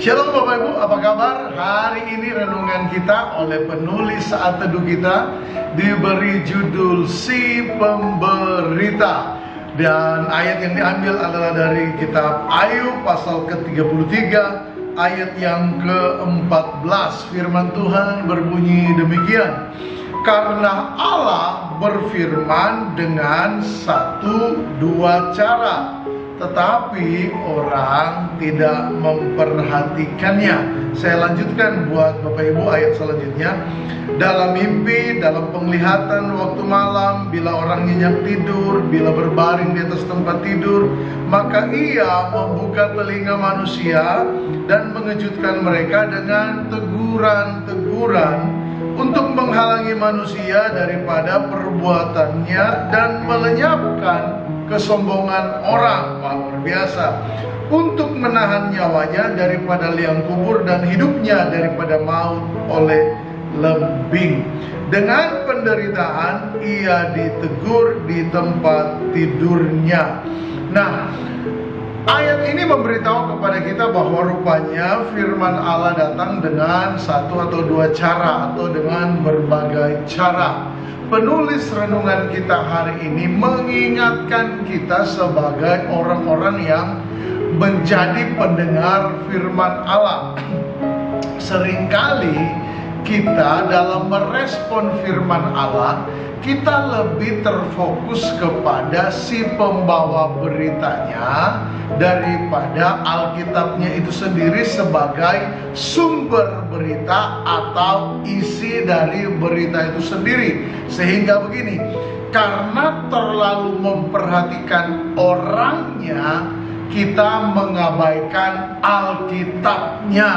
Shalom Bapak Ibu, apa kabar? Hari ini renungan kita oleh penulis saat teduh kita diberi judul Si Pemberita. Dan ayat yang diambil adalah dari kitab Ayub pasal ke-33 ayat yang ke-14. Firman Tuhan berbunyi demikian. Karena Allah berfirman dengan satu dua cara, tetapi orang tidak memperhatikannya. Saya lanjutkan buat Bapak Ibu ayat selanjutnya. Dalam mimpi, dalam penglihatan waktu malam, bila orang nyenyak tidur, bila berbaring di atas tempat tidur, maka ia membuka telinga manusia dan mengejutkan mereka dengan teguran-teguran untuk menghalangi manusia daripada perbuatannya dan melenyapkan kesombongan orang. Luar biasa. Untuk menahan nyawanya daripada liang kubur dan hidupnya daripada maut oleh lembing. Dengan penderitaan ia ditegur di tempat tidurnya. Nah, ayat ini memberitahu kepada kita bahwa rupanya firman Allah datang dengan satu atau dua cara atau dengan berbagai cara. Penulis renungan kita hari ini mengingatkan kita sebagai orang-orang yang menjadi pendengar firman Allah. Seringkali kita dalam merespon firman Allah, kita lebih terfokus kepada si pembawa beritanya daripada Alkitabnya itu sendiri sebagai sumber berita atau isi dari berita itu sendiri. Sehingga begini, karena terlalu memperhatikan orangnya, kita mengabaikan Alkitabnya.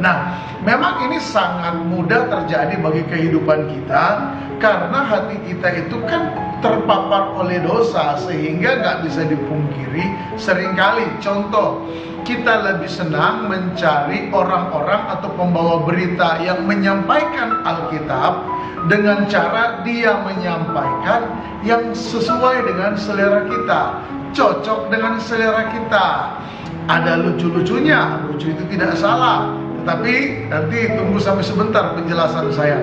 Nah, memang ini sangat mudah terjadi bagi kehidupan kita, karena hati kita itu kan terpapar oleh dosa, sehingga nggak bisa dipungkiri. Seringkali, contoh, kita lebih senang mencari orang-orang atau pembawa berita yang menyampaikan Alkitab dengan cara dia menyampaikan yang sesuai dengan selera kita, cocok dengan selera kita. Ada lucu-lucunya, lucu itu tidak salah, tetapi nanti tunggu sampai sebentar penjelasan saya.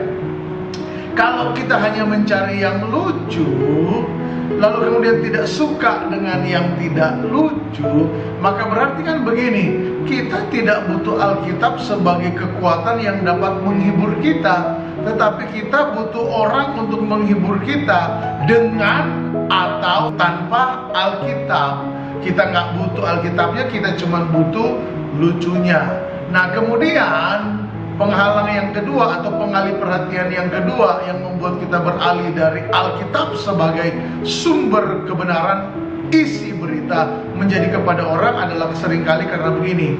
Kalau kita hanya mencari yang lucu, lalu kemudian tidak suka dengan yang tidak lucu, maka berarti kan begini, kita tidak butuh Alkitab sebagai kekuatan yang dapat menghibur kita, tetapi kita butuh orang untuk menghibur kita dengan atau tanpa Alkitab. Kita nggak butuh Alkitabnya, kita cuma butuh lucunya. Nah, kemudian penghalang yang kedua atau pengalih perhatian yang kedua yang membuat kita beralih dari Alkitab sebagai sumber kebenaran isi berita menjadi kepada orang adalah seringkali karena begini.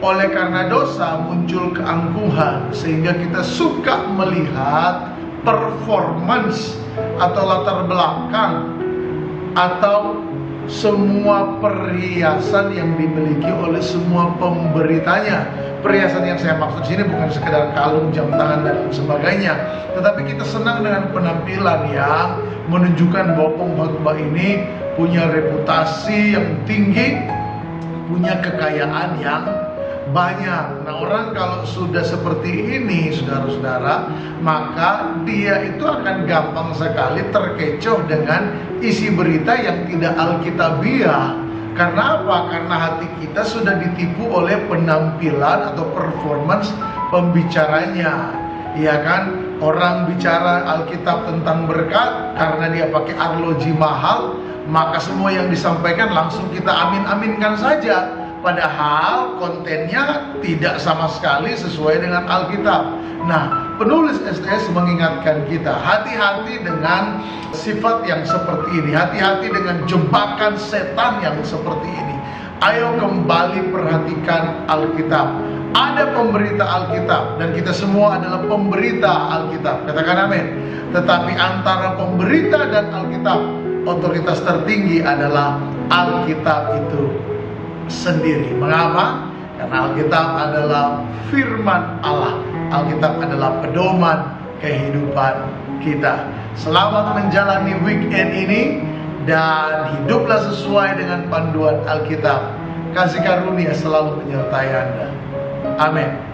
Oleh karena dosa muncul keangkuhan, sehingga kita suka melihat performance atau latar belakang atau semua perhiasan yang dimiliki oleh semua pemberitanya. Perhiasan yang saya maksud sini bukan sekedar kalung, jam tangan dan sebagainya, tetapi kita senang dengan penampilan yang menunjukkan bahwa pemkhotbah ini punya reputasi yang tinggi, punya kekayaan yang banyak. Nah, orang kalau sudah seperti ini, saudara-saudara, maka dia itu akan gampang sekali terkecoh dengan isi berita yang tidak alkitabiah. Karena apa? Karena hati kita sudah ditipu oleh penampilan atau performance pembicaranya. Iya kan? Orang bicara Alkitab tentang berkat, karena dia pakai arloji mahal, maka semua yang disampaikan langsung kita amin-aminkan saja. Padahal kontennya tidak sama sekali sesuai dengan Alkitab. Nah, penulis STS mengingatkan kita, hati-hati dengan sifat yang seperti ini. Hati-hati dengan jebakan setan yang seperti ini. Ayo kembali perhatikan Alkitab. Ada pemberita Alkitab, dan kita semua adalah pemberita Alkitab. Katakan amin. Tetapi antara pemberita dan Alkitab, otoritas tertinggi adalah Alkitab itu sendiri. Mengapa? Karena Alkitab adalah firman Allah. Alkitab adalah pedoman kehidupan kita. Selamat menjalani weekend ini dan hiduplah sesuai dengan panduan Alkitab. Kasih karunia selalu menyertai Anda. Amin.